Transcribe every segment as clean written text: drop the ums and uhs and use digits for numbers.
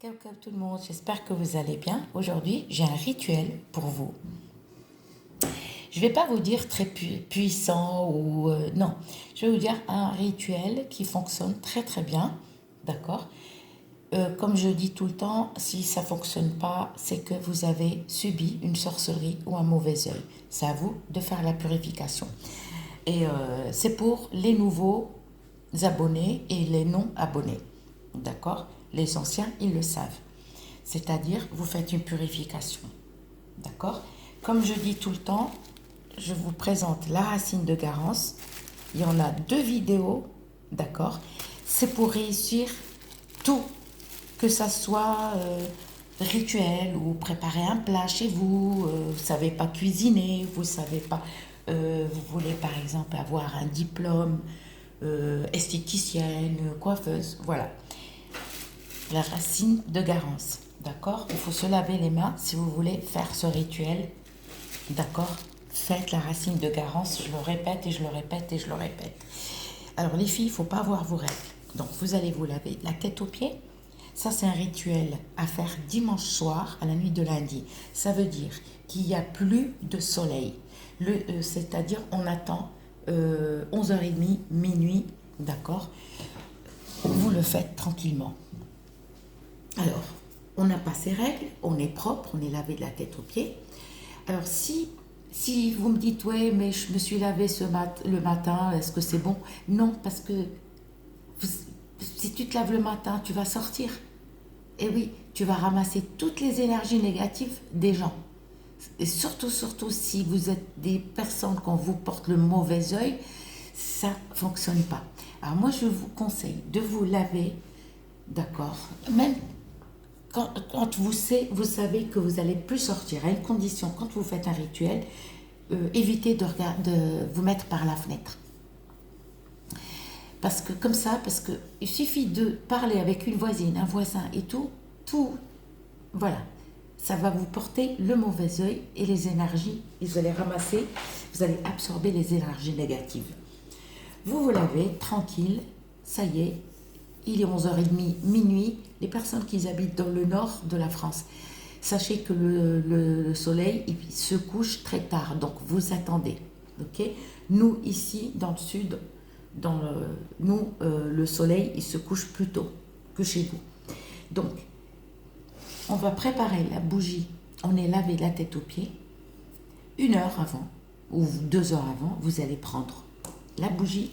Coucou tout le monde, j'espère que vous allez bien. Aujourd'hui, j'ai un rituel pour vous. Je ne vais pas vous dire très puissant ou non. Je vais vous dire un rituel qui fonctionne très très bien, d'accord. Comme je dis tout le temps, si ça ne fonctionne pas, c'est que vous avez subi une sorcellerie ou un mauvais œil. C'est à vous de faire la purification. Et c'est pour les nouveaux abonnés et les non abonnés, d'accord. Les anciens, ils le savent. C'est-à-dire, vous faites une purification. D'accord. Comme je dis tout le temps, je vous présente la racine de Garance. Il y en a 2 vidéos. D'accord. C'est pour réussir tout. Que ça soit rituel ou préparer un plat chez vous. Vous ne savez pas cuisiner. Vous savez pas... vous voulez par exemple avoir un diplôme esthéticienne, coiffeuse. Voilà. La racine de Garance. D'accord. Il faut se laver les mains si vous voulez faire ce rituel. D'accord. Faites la racine de Garance. Je le répète et je le répète et je le répète. Alors les filles, il ne faut pas avoir vos règles. Donc vous allez vous laver la tête aux pieds. Ça, c'est un rituel à faire dimanche soir à la nuit de lundi. Ça veut dire qu'il n'y a plus de soleil. C'est-à-dire on attend 11h30, minuit. D'accord. Vous le faites tranquillement. Alors, on n'a pas ses règles, on est propre, on est lavé de la tête aux pieds. Alors, si vous me dites, ouais, mais je me suis lavé le matin, est-ce que c'est bon? Non, parce que si tu te laves le matin, tu vas sortir. Et oui, tu vas ramasser toutes les énergies négatives des gens. Et surtout, si vous êtes des personnes qu'on vous porte le mauvais œil, ça ne fonctionne pas. Alors moi, je vous conseille de vous laver, d'accord, même quand vous savez que vous n'allez plus sortir, à une condition, quand vous faites un rituel, évitez de vous mettre par la fenêtre. Parce qu'il suffit de parler avec une voisine, un voisin et tout, voilà, ça va vous porter le mauvais œil et les énergies, vous allez ramasser, vous allez absorber les énergies négatives. Vous lavez, tranquille, ça y est, il est 11h30, minuit. Les personnes qui habitent dans le nord de la France, sachez que le soleil il se couche très tard, donc vous attendez. Ok. Nous, ici, dans le sud, le soleil, il se couche plus tôt que chez vous. Donc, on va préparer la bougie. On est lavé la tête aux pieds. 1 heure avant, ou 2 heures avant, vous allez prendre la bougie,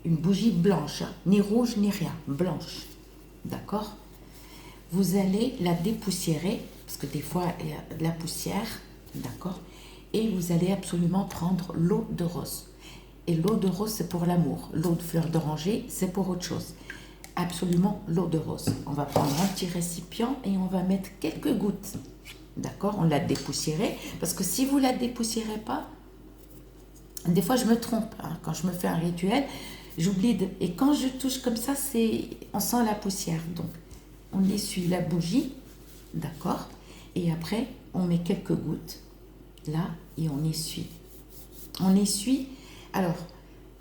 une bougie blanche, ni rouge ni rien, blanche, d'accord. Vous allez la dépoussiérer, parce que des fois il y a de la poussière, d'accord. Et vous allez absolument prendre l'eau de rose. Et l'eau de rose, c'est pour l'amour. L'eau de fleur d'oranger, c'est pour autre chose. Absolument l'eau de rose. On va prendre un petit récipient et on va mettre quelques gouttes, d'accord. On l'a dépoussiérée, parce que si vous ne la dépoussiérez pas, des fois je me trompe, hein, quand je me fais un rituel, j'oublie et quand je touche comme ça, on sent la poussière. Donc, on essuie la bougie, d'accord. Et après, on met quelques gouttes là et on essuie. On essuie, alors,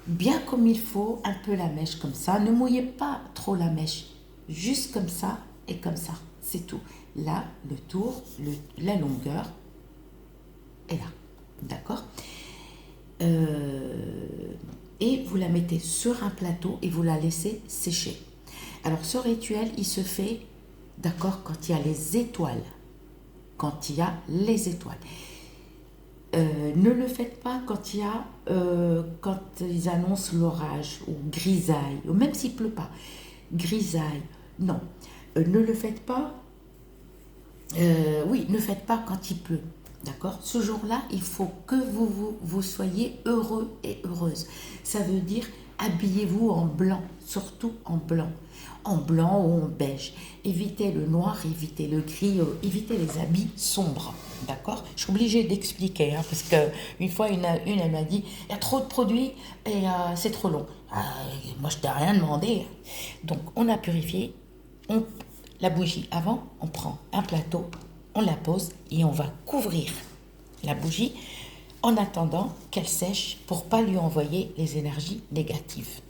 bien comme il faut, un peu la mèche comme ça. Ne mouillez pas trop la mèche, juste comme ça et comme ça, c'est tout. Là, le tour, la longueur est là, d'accord. Et vous la mettez sur un plateau et vous la laissez sécher. Alors ce rituel, il se fait, d'accord, quand il y a les étoiles. Quand il y a les étoiles. Ne le faites pas quand quand ils annoncent l'orage ou grisaille, ou même s'il ne pleut pas. Grisaille, non. Ne le faites pas, ne faites pas quand il pleut. D'accord. Ce jour-là, il faut que vous soyez heureux et heureuse. Ça veut dire habillez-vous en blanc, surtout en blanc. En blanc ou en beige. Évitez le noir, évitez le gris, évitez les habits sombres. D'accord. Je suis obligée d'expliquer, hein, parce qu'une fois, une elle m'a dit il y a trop de produits et c'est trop long. Moi, je t'ai rien demandé. Donc, on a purifié. La bougie avant, on prend un plateau, on la pose et on va couvrir la bougie en attendant qu'elle sèche pour ne pas lui envoyer les énergies négatives.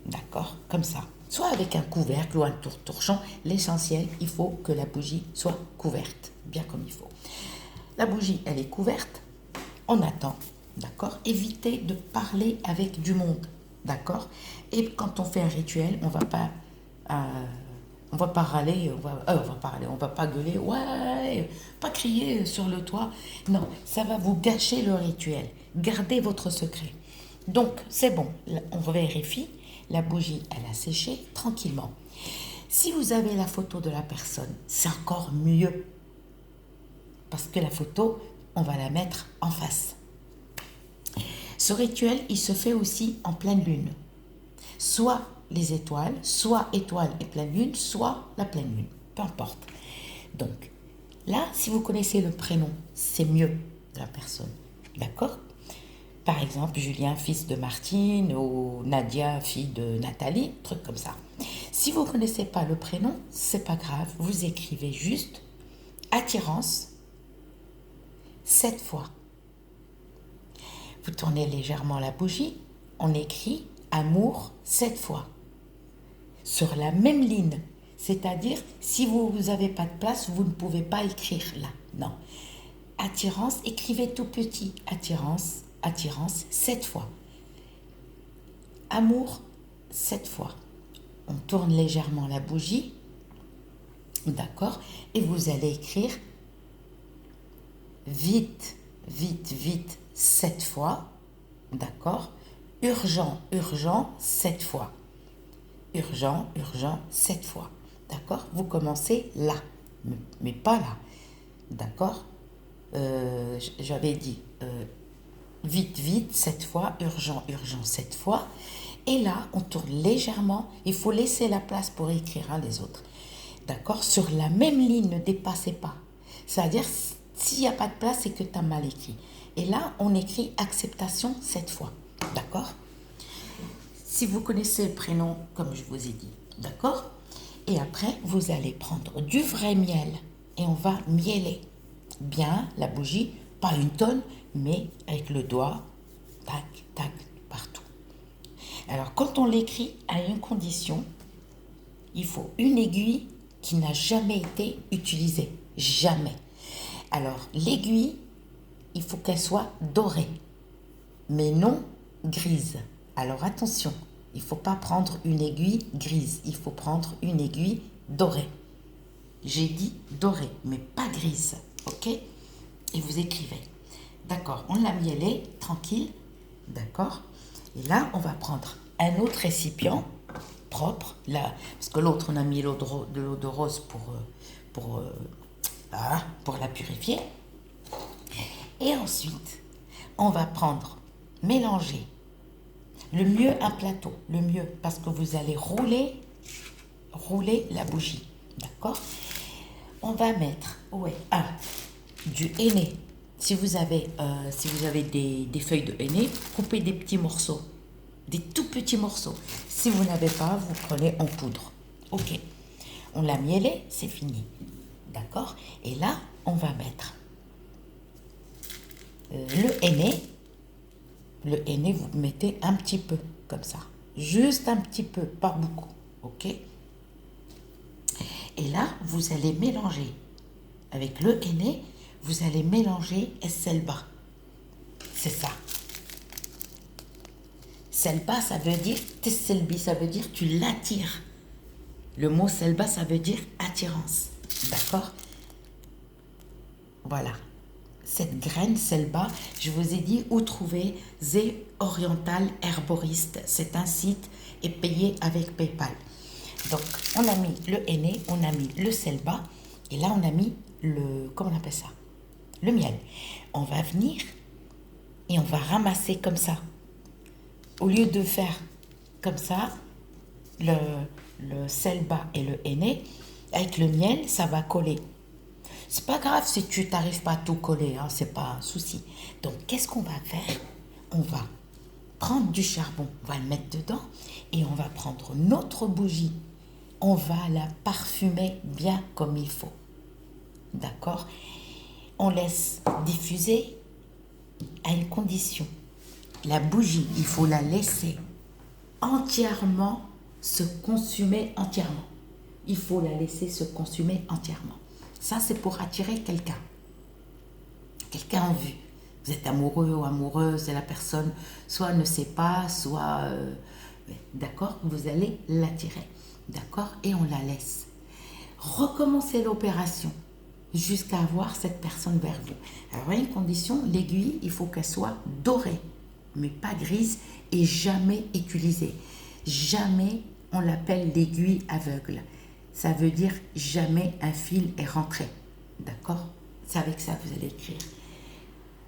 D'accord, comme ça. soit avec un couvercle ou un torchon. L'essentiel, il faut que la bougie soit couverte, bien comme il faut. La bougie, elle est couverte, on attend, d'accord? Évitez de parler avec du monde, d'accord? Et quand on fait un rituel, on va pas râler, on va pas gueuler, ouais, pas crier sur le toit. Non, ça va vous gâcher le rituel. Gardez votre secret. Donc, c'est bon, on vérifie, la bougie, elle a séché tranquillement. Si vous avez la photo de la personne, c'est encore mieux. Parce que la photo, on va la mettre en face. Ce rituel, il se fait aussi en pleine lune. Soit les étoiles, soit étoiles et pleine lune, soit la pleine lune, peu importe. Donc, là, si vous connaissez le prénom, c'est mieux de la personne, d'accord? Par exemple, Julien, fils de Martine, ou Nadia, fille de Nathalie, truc comme ça. Si vous ne connaissez pas le prénom, c'est pas grave, vous écrivez juste attirance 7 fois. Vous tournez légèrement la bougie, on écrit amour 7 fois. Sur la même ligne, c'est-à-dire si vous n'avez pas de place, vous ne pouvez pas écrire là, non. Attirance, écrivez tout petit, attirance, 7 fois. Amour 7 fois. On tourne légèrement la bougie, d'accord, et vous allez écrire vite, 7 fois, d'accord, urgent, 7 fois. Urgent, 7 fois. D'accord? Vous commencez là, mais pas là. D'accord? J'avais dit vite, 7 fois. Urgent, 7 fois. Et là, on tourne légèrement. Il faut laisser la place pour écrire les autres. D'accord? Sur la même ligne, ne dépassez pas. C'est-à-dire, s'il n'y a pas de place, c'est que tu as mal écrit. Et là, on écrit acceptation 7 fois. D'accord? Si vous connaissez le prénom, comme je vous ai dit, d'accord? Et après, vous allez prendre du vrai miel et on va mieler bien la bougie, pas une tonne, mais avec le doigt, tac, tac, partout. Alors, quand on l'écrit à une condition, il faut une aiguille qui n'a jamais été utilisée. Jamais. Alors, l'aiguille, il faut qu'elle soit dorée, mais non grise. Alors attention, il ne faut pas prendre une aiguille grise, il faut prendre une aiguille dorée. J'ai dit dorée, mais pas grise, ok? Et vous écrivez. D'accord, on l'a mielé, tranquille, d'accord? Et là, on va prendre un autre récipient propre, là, parce que l'autre, on a mis de l'eau de rose pour la purifier. Et ensuite, on va mélanger. Le mieux, un plateau, le mieux, parce que vous allez rouler la bougie, d'accord? On va mettre, du henné. Si vous avez des feuilles de henné, coupez des petits morceaux, des tout petits morceaux. Si vous n'avez pas, vous prenez en poudre. Ok, on l'a mielé, c'est fini, d'accord? Et là, on va mettre le henné. Le henné, vous mettez un petit peu, comme ça. Juste un petit peu, pas beaucoup. Ok? Et là, vous allez mélanger. Avec le henné, vous allez mélanger selba. C'est ça. Selba, ça veut dire tesselbi, ça veut dire tu l'attires. Le mot selba, ça veut dire attirance. D'accord? Voilà. Cette graine selba, je vous ai dit où trouver Zé Oriental Herboriste. C'est un site et payé avec PayPal. Donc, on a mis le henné, on a mis le selba et là, on a mis comment on appelle ça? Le miel. On va venir et on va ramasser comme ça. Au lieu de faire comme ça, le selba et le henné, avec le miel, ça va coller. C'est pas grave si tu n'arrives pas à tout coller, hein, c'est pas un souci. Donc, qu'est-ce qu'on va faire? On va prendre du charbon, on va le mettre dedans et on va prendre notre bougie. On va la parfumer bien comme il faut. D'accord? On laisse diffuser à une condition. La bougie, il faut la laisser entièrement se consumer entièrement. Il faut la laisser se consumer entièrement. Ça, c'est pour attirer quelqu'un. Quelqu'un en vue. Vous êtes amoureux ou amoureuse et la personne soit ne sait pas, soit... d'accord, vous allez l'attirer. D'accord, et on la laisse. Recommencez l'opération jusqu'à avoir cette personne vers vous. Alors, une condition, l'aiguille, il faut qu'elle soit dorée, mais pas grise et jamais éculisée. Jamais on l'appelle l'aiguille aveugle. Ça veut dire jamais un fil est rentré. D'accord? C'est avec ça que vous allez écrire.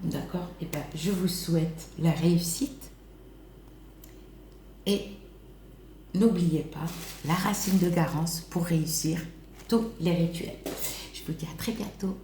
D'accord? Et bien, je vous souhaite la réussite. Et n'oubliez pas la racine de Garance pour réussir tous les rituels. Je vous dis à très bientôt.